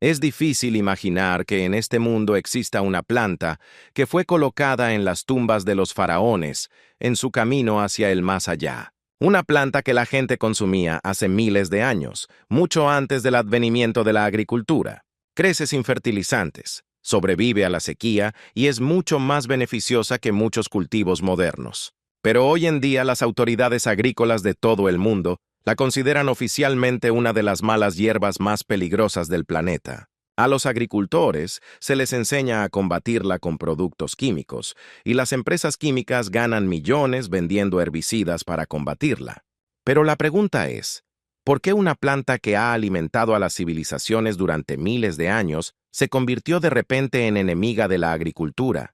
Es difícil imaginar que en este mundo exista una planta que fue colocada en las tumbas de los faraones en su camino hacia el más allá. Una planta que la gente consumía hace miles de años, mucho antes del advenimiento de la agricultura. Crece sin fertilizantes, sobrevive a la sequía y es mucho más beneficiosa que muchos cultivos modernos. Pero hoy en día las autoridades agrícolas de todo el mundo la consideran oficialmente una de las malas hierbas más peligrosas del planeta. A los agricultores se les enseña a combatirla con productos químicos, y las empresas químicas ganan millones vendiendo herbicidas para combatirla. Pero la pregunta es, ¿por qué una planta que ha alimentado a las civilizaciones durante miles de años se convirtió de repente en enemiga de la agricultura?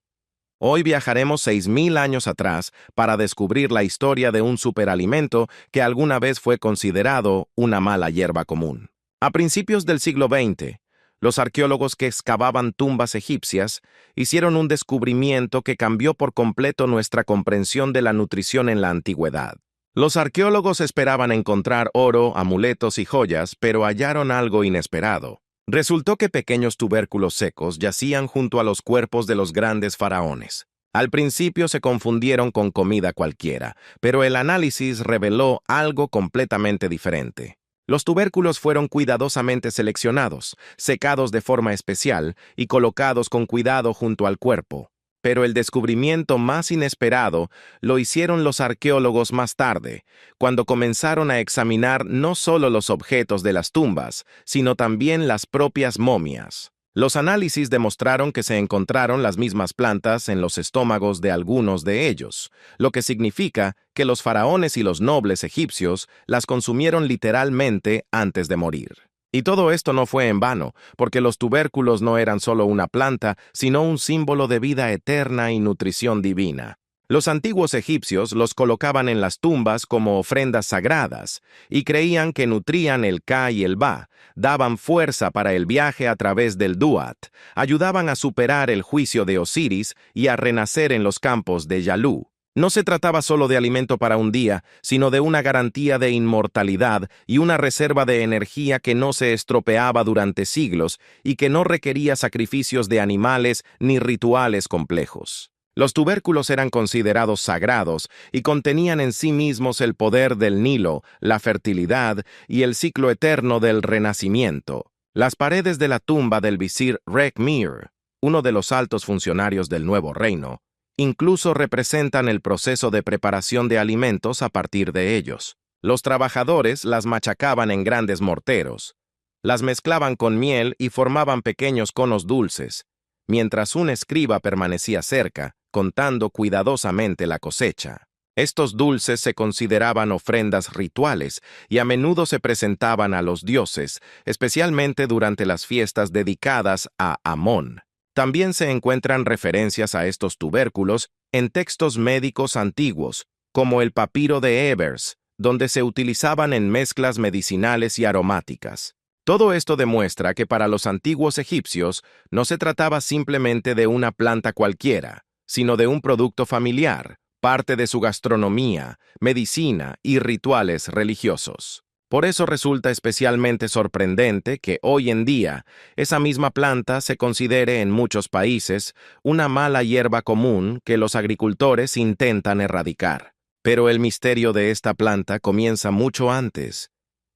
Hoy viajaremos 6.000 años atrás para descubrir la historia de un superalimento que alguna vez fue considerado una mala hierba común. A principios del siglo XX, los arqueólogos que excavaban tumbas egipcias hicieron un descubrimiento que cambió por completo nuestra comprensión de la nutrición en la antigüedad. Los arqueólogos esperaban encontrar oro, amuletos y joyas, pero hallaron algo inesperado. Resultó que pequeños tubérculos secos yacían junto a los cuerpos de los grandes faraones. Al principio se confundieron con comida cualquiera, pero el análisis reveló algo completamente diferente. Los tubérculos fueron cuidadosamente seleccionados, secados de forma especial y colocados con cuidado junto al cuerpo. Pero el descubrimiento más inesperado lo hicieron los arqueólogos más tarde, cuando comenzaron a examinar no solo los objetos de las tumbas, sino también las propias momias. Los análisis demostraron que se encontraron las mismas plantas en los estómagos de algunos de ellos, lo que significa que los faraones y los nobles egipcios las consumieron literalmente antes de morir. Y todo esto no fue en vano, porque los tubérculos no eran solo una planta, sino un símbolo de vida eterna y nutrición divina. Los antiguos egipcios los colocaban en las tumbas como ofrendas sagradas, y creían que nutrían el Ka y el Ba, daban fuerza para el viaje a través del Duat, ayudaban a superar el juicio de Osiris y a renacer en los campos de Yalu. No se trataba solo de alimento para un día, sino de una garantía de inmortalidad y una reserva de energía que no se estropeaba durante siglos y que no requería sacrificios de animales ni rituales complejos. Los tubérculos eran considerados sagrados y contenían en sí mismos el poder del Nilo, la fertilidad y el ciclo eterno del renacimiento. Las paredes de la tumba del visir Rekhmir, uno de los altos funcionarios del nuevo reino, incluso representan el proceso de preparación de alimentos a partir de ellos. Los trabajadores las machacaban en grandes morteros, las mezclaban con miel y formaban pequeños conos dulces, mientras un escriba permanecía cerca, contando cuidadosamente la cosecha. Estos dulces se consideraban ofrendas rituales y a menudo se presentaban a los dioses, especialmente durante las fiestas dedicadas a Amón. También se encuentran referencias a estos tubérculos en textos médicos antiguos, como el papiro de Ebers, donde se utilizaban en mezclas medicinales y aromáticas. Todo esto demuestra que para los antiguos egipcios no se trataba simplemente de una planta cualquiera, sino de un producto familiar, parte de su gastronomía, medicina y rituales religiosos. Por eso resulta especialmente sorprendente que hoy en día esa misma planta se considere en muchos países una mala hierba común que los agricultores intentan erradicar. Pero el misterio de esta planta comienza mucho antes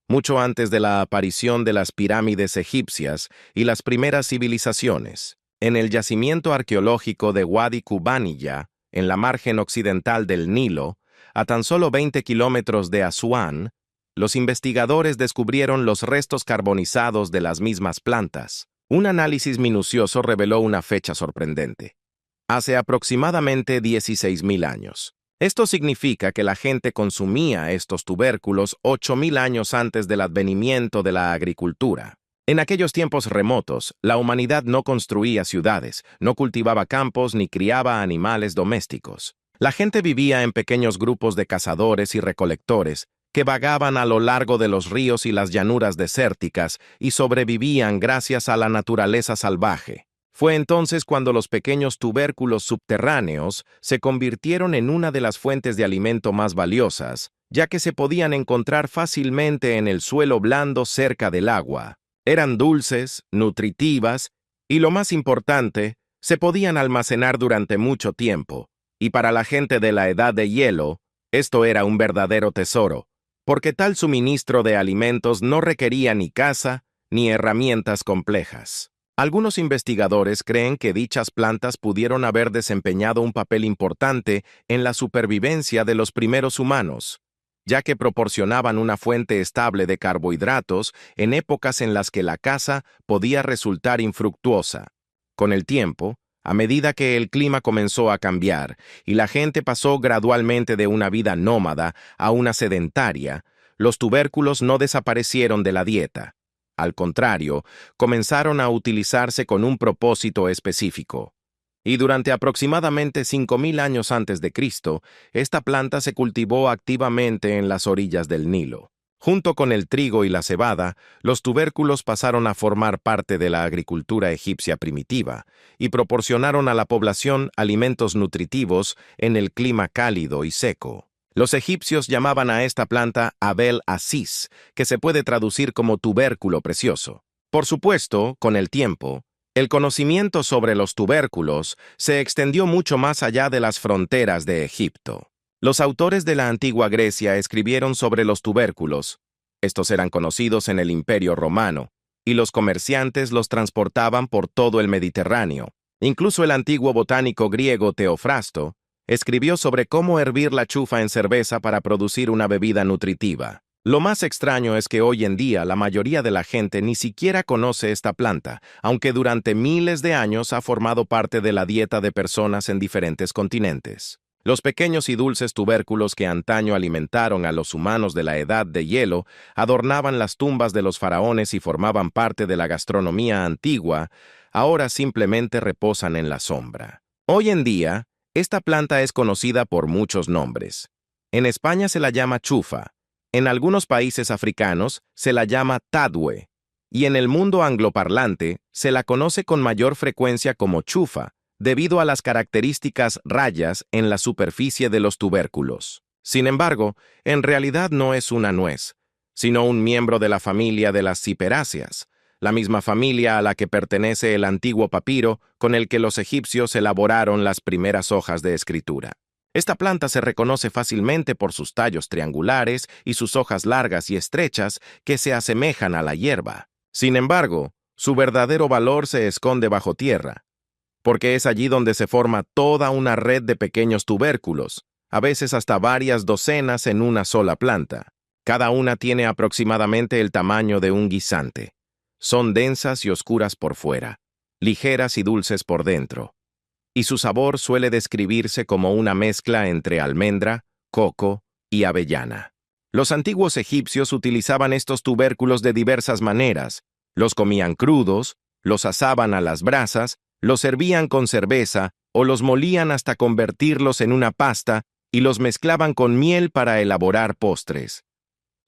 de la aparición de las pirámides egipcias y las primeras civilizaciones. En el yacimiento arqueológico de Wadi Kubaniya, en la margen occidental del Nilo, a tan solo 20 kilómetros de Asuán, los investigadores descubrieron los restos carbonizados de las mismas plantas. Un análisis minucioso reveló una fecha sorprendente. Hace aproximadamente 16.000 años. Esto significa que la gente consumía estos tubérculos 8.000 años antes del advenimiento de la agricultura. En aquellos tiempos remotos, la humanidad no construía ciudades, no cultivaba campos ni criaba animales domésticos. La gente vivía en pequeños grupos de cazadores y recolectores, que vagaban a lo largo de los ríos y las llanuras desérticas y sobrevivían gracias a la naturaleza salvaje. Fue entonces cuando los pequeños tubérculos subterráneos se convirtieron en una de las fuentes de alimento más valiosas, ya que se podían encontrar fácilmente en el suelo blando cerca del agua. Eran dulces, nutritivas y, lo más importante, se podían almacenar durante mucho tiempo. Y para la gente de la Edad de Hielo, esto era un verdadero tesoro, porque tal suministro de alimentos no requería ni caza ni herramientas complejas. Algunos investigadores creen que dichas plantas pudieron haber desempeñado un papel importante en la supervivencia de los primeros humanos, ya que proporcionaban una fuente estable de carbohidratos en épocas en las que la caza podía resultar infructuosa. Con el tiempo, a medida que el clima comenzó a cambiar y la gente pasó gradualmente de una vida nómada a una sedentaria, los tubérculos no desaparecieron de la dieta. Al contrario, comenzaron a utilizarse con un propósito específico. Y durante aproximadamente 5.000 años antes de Cristo, esta planta se cultivó activamente en las orillas del Nilo. Junto con el trigo y la cebada, los tubérculos pasaron a formar parte de la agricultura egipcia primitiva y proporcionaron a la población alimentos nutritivos en el clima cálido y seco. Los egipcios llamaban a esta planta Abel Aziz, que se puede traducir como tubérculo precioso. Por supuesto, con el tiempo, el conocimiento sobre los tubérculos se extendió mucho más allá de las fronteras de Egipto. Los autores de la antigua Grecia escribieron sobre los tubérculos. Estos eran conocidos en el Imperio Romano, y los comerciantes los transportaban por todo el Mediterráneo. Incluso el antiguo botánico griego Teofrasto escribió sobre cómo hervir la chufa en cerveza para producir una bebida nutritiva. Lo más extraño es que hoy en día la mayoría de la gente ni siquiera conoce esta planta, aunque durante miles de años ha formado parte de la dieta de personas en diferentes continentes. Los pequeños y dulces tubérculos que antaño alimentaron a los humanos de la Edad de Hielo adornaban las tumbas de los faraones y formaban parte de la gastronomía antigua, ahora simplemente reposan en la sombra. Hoy en día, esta planta es conocida por muchos nombres. En España se la llama chufa, en algunos países africanos se la llama tadwe, y en el mundo angloparlante se la conoce con mayor frecuencia como chufa, debido a las características rayas en la superficie de los tubérculos. Sin embargo, en realidad no es una nuez, sino un miembro de la familia de las ciperáceas, la misma familia a la que pertenece el antiguo papiro con el que los egipcios elaboraron las primeras hojas de escritura. Esta planta se reconoce fácilmente por sus tallos triangulares y sus hojas largas y estrechas que se asemejan a la hierba. Sin embargo, su verdadero valor se esconde bajo tierra, porque es allí donde se forma toda una red de pequeños tubérculos, a veces hasta varias docenas en una sola planta. Cada una tiene aproximadamente el tamaño de un guisante. Son densas y oscuras por fuera, ligeras y dulces por dentro, y su sabor suele describirse como una mezcla entre almendra, coco y avellana. Los antiguos egipcios utilizaban estos tubérculos de diversas maneras. Los comían crudos, los asaban a las brasas, los servían con cerveza o los molían hasta convertirlos en una pasta y los mezclaban con miel para elaborar postres.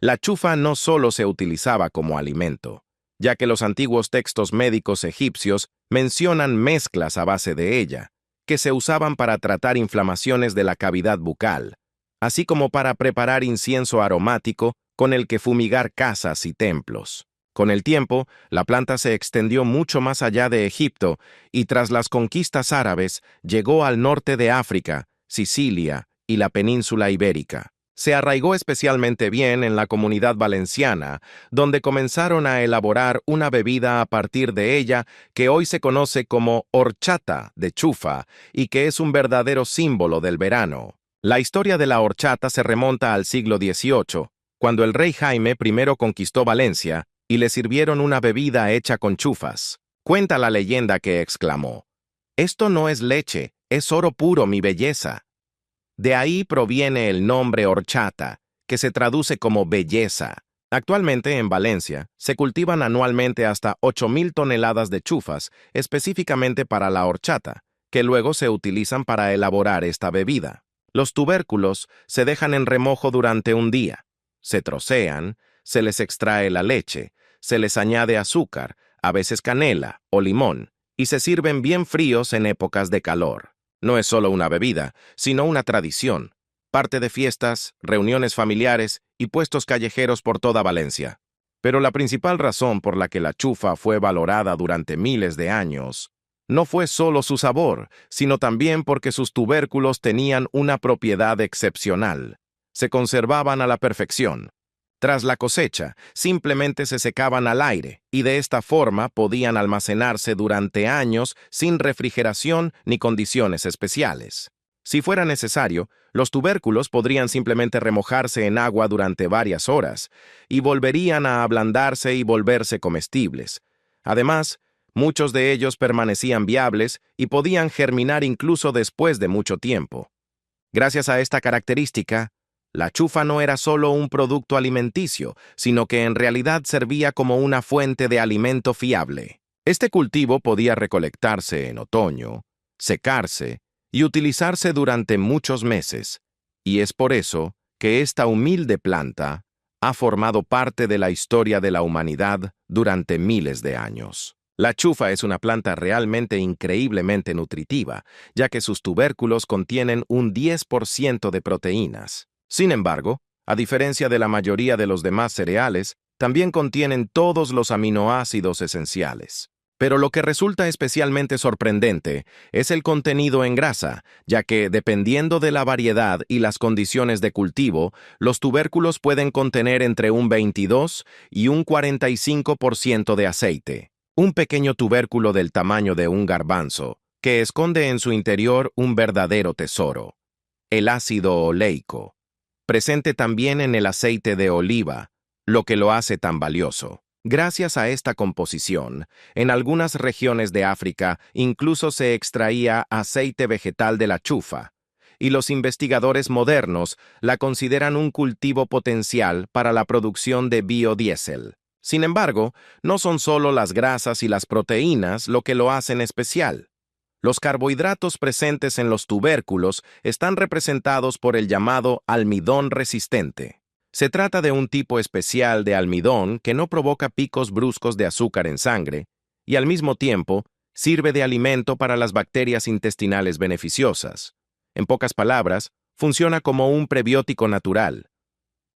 La chufa no solo se utilizaba como alimento, ya que los antiguos textos médicos egipcios mencionan mezclas a base de ella, que se usaban para tratar inflamaciones de la cavidad bucal, así como para preparar incienso aromático con el que fumigar casas y templos. Con el tiempo, la planta se extendió mucho más allá de Egipto y tras las conquistas árabes llegó al norte de África, Sicilia y la península ibérica. Se arraigó especialmente bien en la comunidad valenciana, donde comenzaron a elaborar una bebida a partir de ella que hoy se conoce como horchata de chufa y que es un verdadero símbolo del verano. La historia de la horchata se remonta al siglo XVIII, cuando el rey Jaime I conquistó Valencia y le sirvieron una bebida hecha con chufas. Cuenta la leyenda que exclamó: «Esto no es leche, es oro puro, mi belleza». De ahí proviene el nombre horchata, que se traduce como belleza. Actualmente en Valencia se cultivan anualmente hasta 8.000 toneladas de chufas, específicamente para la horchata, que luego se utilizan para elaborar esta bebida. Los tubérculos se dejan en remojo durante un día, se trocean, se les extrae la leche, se les añade azúcar, a veces canela o limón, y se sirven bien fríos en épocas de calor. No es solo una bebida, sino una tradición, parte de fiestas, reuniones familiares y puestos callejeros por toda Valencia. Pero la principal razón por la que la chufa fue valorada durante miles de años no fue solo su sabor, sino también porque sus tubérculos tenían una propiedad excepcional. Se conservaban a la perfección. Tras la cosecha, simplemente se secaban al aire y de esta forma podían almacenarse durante años sin refrigeración ni condiciones especiales. Si fuera necesario, los tubérculos podrían simplemente remojarse en agua durante varias horas y volverían a ablandarse y volverse comestibles. Además, muchos de ellos permanecían viables y podían germinar incluso después de mucho tiempo. Gracias a esta característica, la chufa no era solo un producto alimenticio, sino que en realidad servía como una fuente de alimento fiable. Este cultivo podía recolectarse en otoño, secarse y utilizarse durante muchos meses, y es por eso que esta humilde planta ha formado parte de la historia de la humanidad durante miles de años. La chufa es una planta realmente increíblemente nutritiva, ya que sus tubérculos contienen un 10% de proteínas. Sin embargo, a diferencia de la mayoría de los demás cereales, también contienen todos los aminoácidos esenciales. Pero lo que resulta especialmente sorprendente es el contenido en grasa, ya que, dependiendo de la variedad y las condiciones de cultivo, los tubérculos pueden contener entre un 22 y un 45% de aceite. Un pequeño tubérculo del tamaño de un garbanzo, que esconde en su interior un verdadero tesoro: el ácido oleico, presente también en el aceite de oliva, lo que lo hace tan valioso. Gracias a esta composición, en algunas regiones de África incluso se extraía aceite vegetal de la chufa, y los investigadores modernos la consideran un cultivo potencial para la producción de biodiesel. Sin embargo, no son solo las grasas y las proteínas lo que lo hacen especial. Los carbohidratos presentes en los tubérculos están representados por el llamado almidón resistente. Se trata de un tipo especial de almidón que no provoca picos bruscos de azúcar en sangre y al mismo tiempo sirve de alimento para las bacterias intestinales beneficiosas. En pocas palabras, funciona como un prebiótico natural.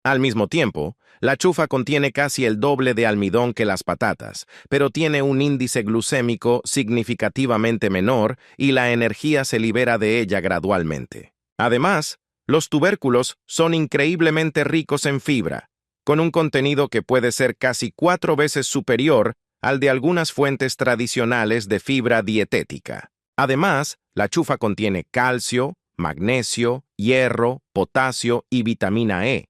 Al mismo tiempo, la chufa contiene casi el doble de almidón que las patatas, pero tiene un índice glucémico significativamente menor y la energía se libera de ella gradualmente. Además, los tubérculos son increíblemente ricos en fibra, con un contenido que puede ser casi 4 veces superior al de algunas fuentes tradicionales de fibra dietética. Además, la chufa contiene calcio, magnesio, hierro, potasio y vitamina E,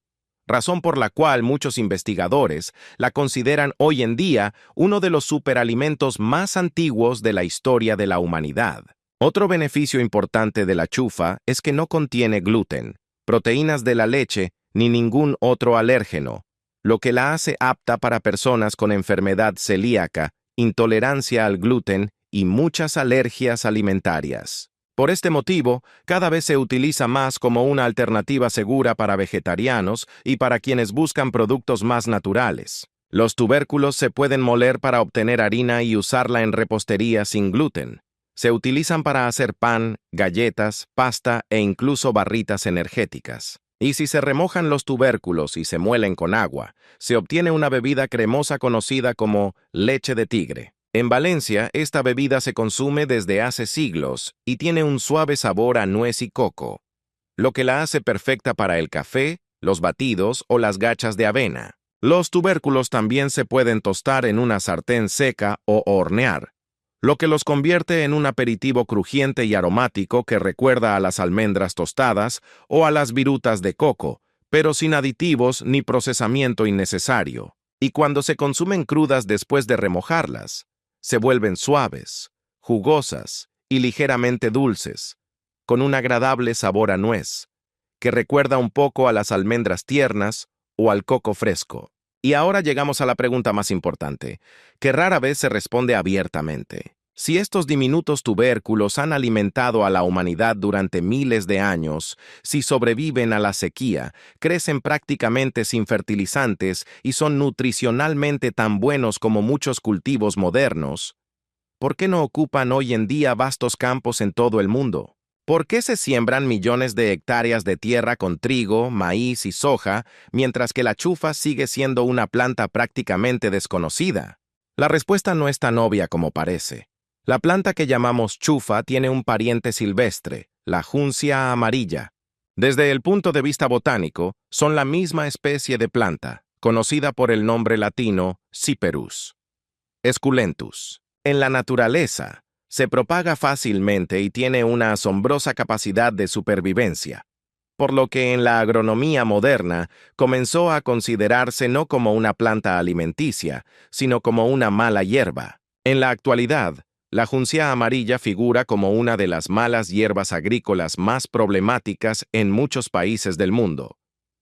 razón por la cual muchos investigadores la consideran hoy en día uno de los superalimentos más antiguos de la historia de la humanidad. Otro beneficio importante de la chufa es que no contiene gluten, proteínas de la leche ni ningún otro alérgeno, lo que la hace apta para personas con enfermedad celíaca, intolerancia al gluten y muchas alergias alimentarias. Por este motivo, cada vez se utiliza más como una alternativa segura para vegetarianos y para quienes buscan productos más naturales. Los tubérculos se pueden moler para obtener harina y usarla en repostería sin gluten. Se utilizan para hacer pan, galletas, pasta e incluso barritas energéticas. Y si se remojan los tubérculos y se muelen con agua, se obtiene una bebida cremosa conocida como leche de tigre. En Valencia, esta bebida se consume desde hace siglos y tiene un suave sabor a nuez y coco, lo que la hace perfecta para el café, los batidos o las gachas de avena. Los tubérculos también se pueden tostar en una sartén seca o hornear, lo que los convierte en un aperitivo crujiente y aromático que recuerda a las almendras tostadas o a las virutas de coco, pero sin aditivos ni procesamiento innecesario. Y cuando se consumen crudas después de remojarlas, se vuelven suaves, jugosas y ligeramente dulces, con un agradable sabor a nuez, que recuerda un poco a las almendras tiernas o al coco fresco. Y ahora llegamos a la pregunta más importante, que rara vez se responde abiertamente. Si estos diminutos tubérculos han alimentado a la humanidad durante miles de años, si sobreviven a la sequía, crecen prácticamente sin fertilizantes y son nutricionalmente tan buenos como muchos cultivos modernos, ¿por qué no ocupan hoy en día vastos campos en todo el mundo? ¿Por qué se siembran millones de hectáreas de tierra con trigo, maíz y soja, mientras que la chufa sigue siendo una planta prácticamente desconocida? La respuesta no es tan obvia como parece. La planta que llamamos chufa tiene un pariente silvestre, la juncia amarilla. Desde el punto de vista botánico, son la misma especie de planta, conocida por el nombre latino Cyperus esculentus. En la naturaleza, se propaga fácilmente y tiene una asombrosa capacidad de supervivencia, por lo que en la agronomía moderna comenzó a considerarse no como una planta alimenticia, sino como una mala hierba. En la actualidad, la juncia amarilla figura como una de las malas hierbas agrícolas más problemáticas en muchos países del mundo,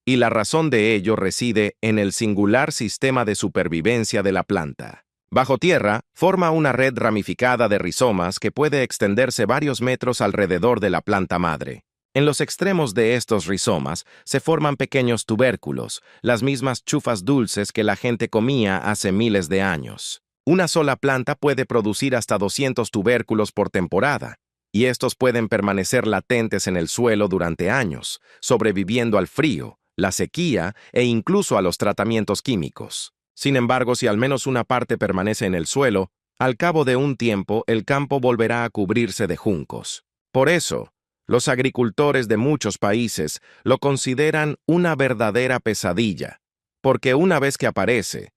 y la razón de ello reside en el singular sistema de supervivencia de la planta. Bajo tierra, forma una red ramificada de rizomas que puede extenderse varios metros alrededor de la planta madre. En los extremos de estos rizomas se forman pequeños tubérculos, las mismas chufas dulces que la gente comía hace miles de años. Una sola planta puede producir hasta 200 tubérculos por temporada, y estos pueden permanecer latentes en el suelo durante años, sobreviviendo al frío, la sequía e incluso a los tratamientos químicos. Sin embargo, si al menos una parte permanece en el suelo, al cabo de un tiempo el campo volverá a cubrirse de juncos. Por eso, los agricultores de muchos países lo consideran una verdadera pesadilla, porque una vez que aparece,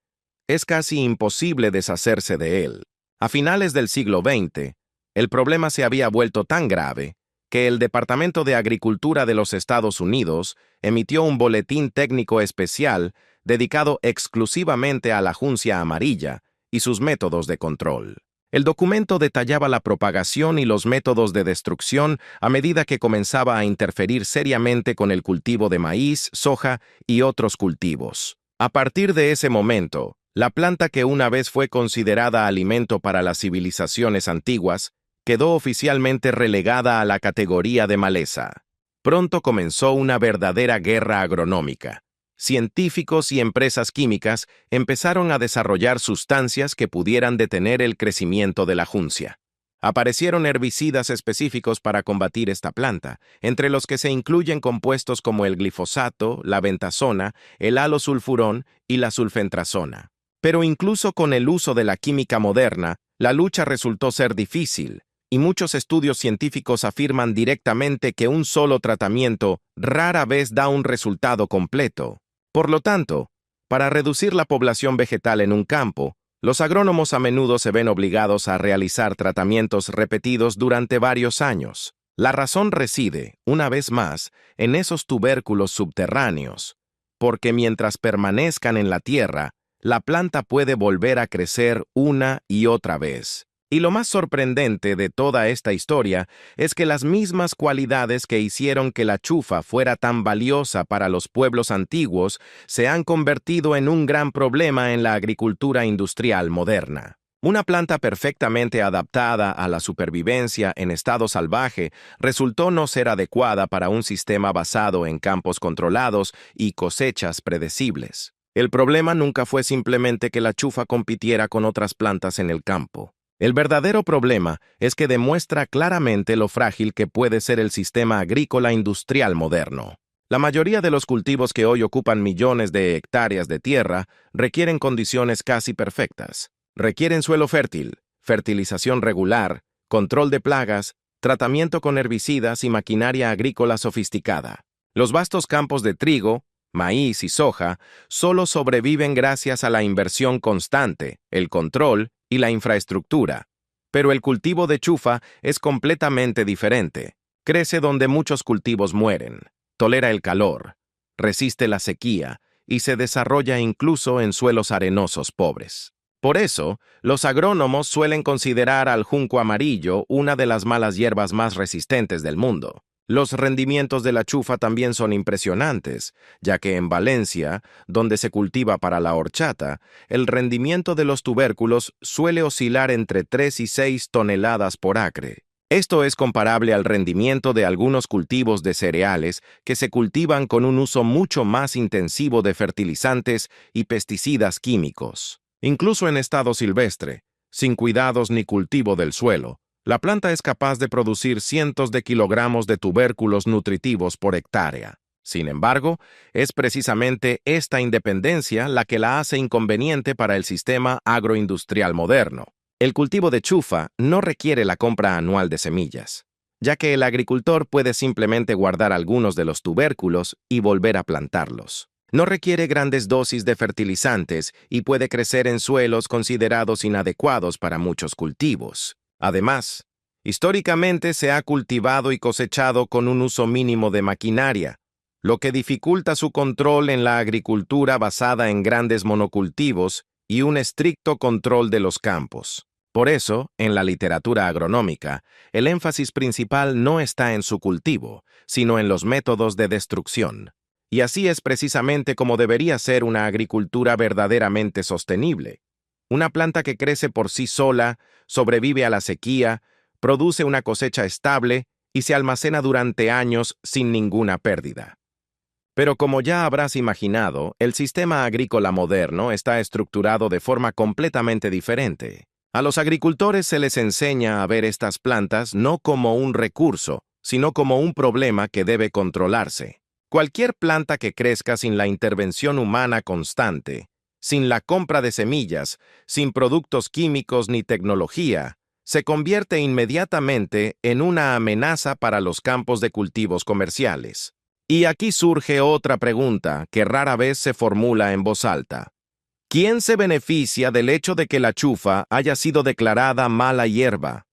es casi imposible deshacerse de él. A finales del siglo XX, el problema se había vuelto tan grave que el Departamento de Agricultura de los Estados Unidos emitió un boletín técnico especial dedicado exclusivamente a la juncia amarilla y sus métodos de control. El documento detallaba la propagación y los métodos de destrucción a medida que comenzaba a interferir seriamente con el cultivo de maíz, soja y otros cultivos. A partir de ese momento, la planta que una vez fue considerada alimento para las civilizaciones antiguas, quedó oficialmente relegada a la categoría de maleza. Pronto comenzó una verdadera guerra agronómica. Científicos y empresas químicas empezaron a desarrollar sustancias que pudieran detener el crecimiento de la juncia. Aparecieron herbicidas específicos para combatir esta planta, entre los que se incluyen compuestos como el glifosato, la bentazona, el halosulfurón y la sulfentrazona. Pero incluso con el uso de la química moderna, la lucha resultó ser difícil, y muchos estudios científicos afirman directamente que un solo tratamiento rara vez da un resultado completo. Por lo tanto, para reducir la población vegetal en un campo, los agrónomos a menudo se ven obligados a realizar tratamientos repetidos durante varios años. La razón reside, una vez más, en esos tubérculos subterráneos, porque mientras permanezcan en la tierra, la planta puede volver a crecer una y otra vez. Y lo más sorprendente de toda esta historia es que las mismas cualidades que hicieron que la chufa fuera tan valiosa para los pueblos antiguos se han convertido en un gran problema en la agricultura industrial moderna. Una planta perfectamente adaptada a la supervivencia en estado salvaje resultó no ser adecuada para un sistema basado en campos controlados y cosechas predecibles. El problema nunca fue simplemente que la chufa compitiera con otras plantas en el campo. El verdadero problema es que demuestra claramente lo frágil que puede ser el sistema agrícola industrial moderno. La mayoría de los cultivos que hoy ocupan millones de hectáreas de tierra requieren condiciones casi perfectas. Requieren suelo fértil, fertilización regular, control de plagas, tratamiento con herbicidas y maquinaria agrícola sofisticada. Los vastos campos de trigo, maíz y soja solo sobreviven gracias a la inversión constante, el control y la infraestructura. Pero el cultivo de chufa es completamente diferente. Crece donde muchos cultivos mueren, tolera el calor, resiste la sequía y se desarrolla incluso en suelos arenosos pobres. Por eso, los agrónomos suelen considerar al junco amarillo una de las malas hierbas más resistentes del mundo. Los rendimientos de la chufa también son impresionantes, ya que en Valencia, donde se cultiva para la horchata, el rendimiento de los tubérculos suele oscilar entre 3 y 6 toneladas por acre. Esto es comparable al rendimiento de algunos cultivos de cereales que se cultivan con un uso mucho más intensivo de fertilizantes y pesticidas químicos. Incluso en estado silvestre, sin cuidados ni cultivo del suelo, La planta es capaz de producir cientos de kilogramos de tubérculos nutritivos por hectárea. Sin embargo, es precisamente esta independencia la que la hace inconveniente para el sistema agroindustrial moderno. El cultivo de chufa no requiere la compra anual de semillas, ya que el agricultor puede simplemente guardar algunos de los tubérculos y volver a plantarlos. No requiere grandes dosis de fertilizantes y puede crecer en suelos considerados inadecuados para muchos cultivos. Además, históricamente se ha cultivado y cosechado con un uso mínimo de maquinaria, lo que dificulta su control en la agricultura basada en grandes monocultivos y un estricto control de los campos. Por eso, en la literatura agronómica, el énfasis principal no está en su cultivo, sino en los métodos de destrucción. Y así es precisamente como debería ser una agricultura verdaderamente sostenible. Una planta que crece por sí sola, sobrevive a la sequía, produce una cosecha estable y se almacena durante años sin ninguna pérdida. Pero como ya habrás imaginado, el sistema agrícola moderno está estructurado de forma completamente diferente. A los agricultores se les enseña a ver estas plantas no como un recurso, sino como un problema que debe controlarse. Cualquier planta que crezca sin la intervención humana constante, sin la compra de semillas, sin productos químicos ni tecnología, se convierte inmediatamente en una amenaza para los campos de cultivos comerciales. Y aquí surge otra pregunta que rara vez se formula en voz alta. ¿Quién se beneficia del hecho de que la chufa haya sido declarada mala hierba?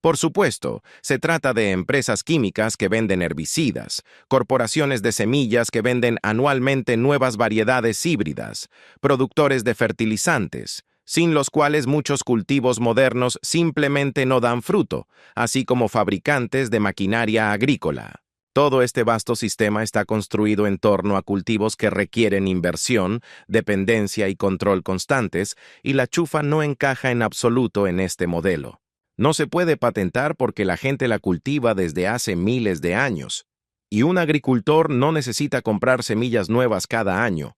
Por supuesto, se trata de empresas químicas que venden herbicidas, corporaciones de semillas que venden anualmente nuevas variedades híbridas, productores de fertilizantes, sin los cuales muchos cultivos modernos simplemente no dan fruto, así como fabricantes de maquinaria agrícola. Todo este vasto sistema está construido en torno a cultivos que requieren inversión, dependencia y control constantes, y la chufa no encaja en absoluto en este modelo. No se puede patentar porque la gente la cultiva desde hace miles de años, y un agricultor no necesita comprar semillas nuevas cada año.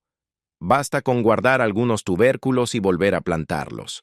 Basta con guardar algunos tubérculos y volver a plantarlos.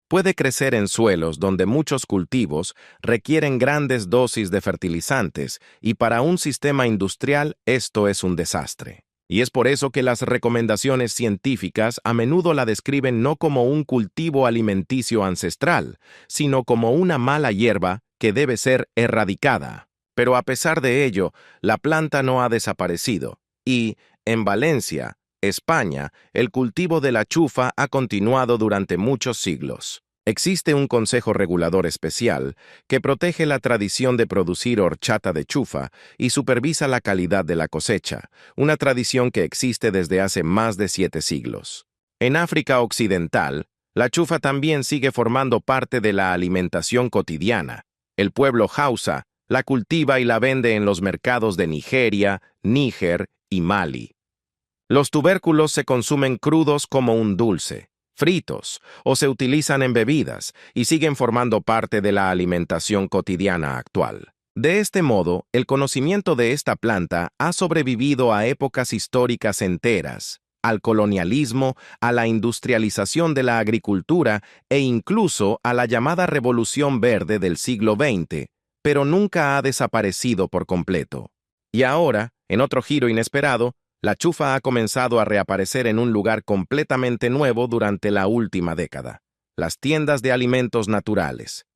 Puede crecer en suelos donde muchos cultivos requieren grandes dosis de fertilizantes y para un sistema industrial esto es un desastre. Y es por eso que las recomendaciones científicas a menudo la describen no como un cultivo alimenticio ancestral, sino como una mala hierba que debe ser erradicada. Pero a pesar de ello, la planta no ha desaparecido y, en Valencia, España, el cultivo de la chufa ha continuado durante muchos siglos. Existe un consejo regulador especial que protege la tradición de producir horchata de chufa y supervisa la calidad de la cosecha, una tradición que existe desde hace más de 7 siglos. En África Occidental, la chufa también sigue formando parte de la alimentación cotidiana. El pueblo Hausa la cultiva y la vende en los mercados de Nigeria, Níger y Mali. Los tubérculos se consumen crudos como un dulce, fritos, o se utilizan en bebidas y siguen formando parte de la alimentación cotidiana actual. De este modo, el conocimiento de esta planta ha sobrevivido a épocas históricas enteras, al colonialismo, a la industrialización de la agricultura e incluso a la llamada Revolución Verde del siglo XX, pero nunca ha desaparecido por completo. Y ahora, en otro giro inesperado, la chufa ha comenzado a reaparecer en un lugar completamente nuevo durante la última década: las tiendas de alimentos naturales.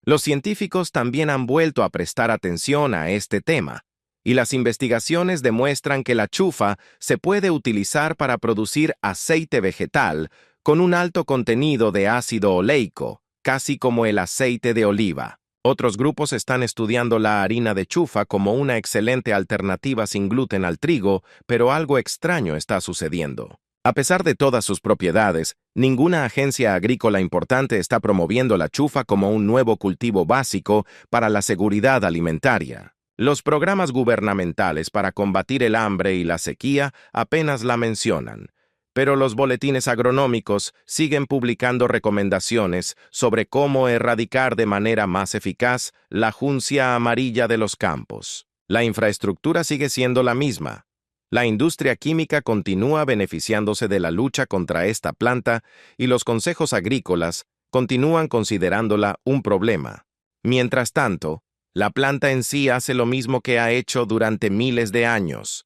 Los científicos también han vuelto a prestar atención a este tema, y las investigaciones demuestran que la chufa se puede utilizar para producir aceite vegetal con un alto contenido de ácido oleico, casi como el aceite de oliva. Otros grupos están estudiando la harina de chufa como una excelente alternativa sin gluten al trigo, pero algo extraño está sucediendo. A pesar de todas sus propiedades, ninguna agencia agrícola importante está promoviendo la chufa como un nuevo cultivo básico para la seguridad alimentaria. Los programas gubernamentales para combatir el hambre y la sequía apenas la mencionan, pero los boletines agronómicos siguen publicando recomendaciones sobre cómo erradicar de manera más eficaz la juncia amarilla de los campos. La infraestructura sigue siendo la misma. La industria química continúa beneficiándose de la lucha contra esta planta y los consejos agrícolas continúan considerándola un problema. Mientras tanto, la planta en sí hace lo mismo que ha hecho durante miles de años.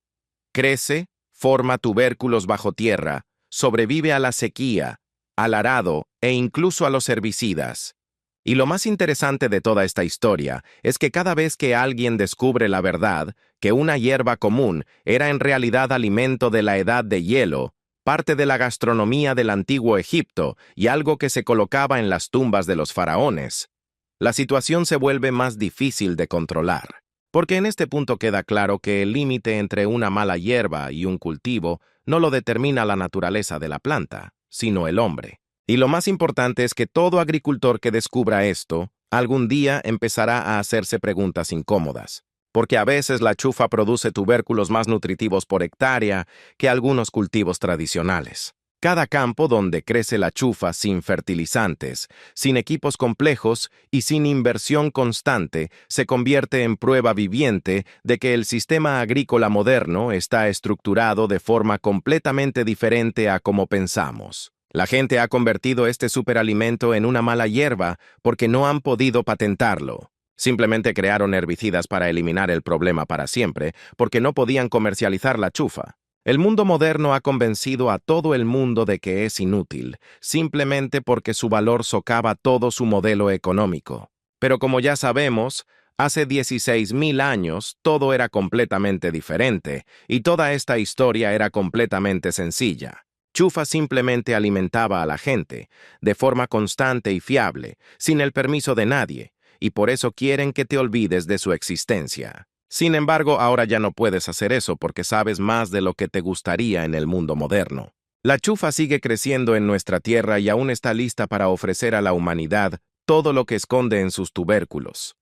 Crece, forma tubérculos bajo tierra, sobrevive a la sequía, al arado e incluso a los herbicidas. Y lo más interesante de toda esta historia es que cada vez que alguien descubre la verdad, que una hierba común era en realidad alimento de la edad de hielo, parte de la gastronomía del antiguo Egipto y algo que se colocaba en las tumbas de los faraones, la situación se vuelve más difícil de controlar. Porque en este punto queda claro que el límite entre una mala hierba y un cultivo no lo determina la naturaleza de la planta, sino el hombre. Y lo más importante es que todo agricultor que descubra esto, algún día empezará a hacerse preguntas incómodas. Porque a veces la chufa produce tubérculos más nutritivos por hectárea que algunos cultivos tradicionales. Cada campo donde crece la chufa sin fertilizantes, sin equipos complejos y sin inversión constante se convierte en prueba viviente de que el sistema agrícola moderno está estructurado de forma completamente diferente a como pensamos. La gente ha convertido este superalimento en una mala hierba porque no han podido patentarlo. Simplemente crearon herbicidas para eliminar el problema para siempre porque no podían comercializar la chufa. El mundo moderno ha convencido a todo el mundo de que es inútil, simplemente porque su valor socava todo su modelo económico. Pero como ya sabemos, hace 16.000 años todo era completamente diferente, y toda esta historia era completamente sencilla. Chufa simplemente alimentaba a la gente, de forma constante y fiable, sin el permiso de nadie, y por eso quieren que te olvides de su existencia. Sin embargo, ahora ya no puedes hacer eso porque sabes más de lo que te gustaría en el mundo moderno. La chufa sigue creciendo en nuestra tierra y aún está lista para ofrecer a la humanidad todo lo que esconde en sus tubérculos.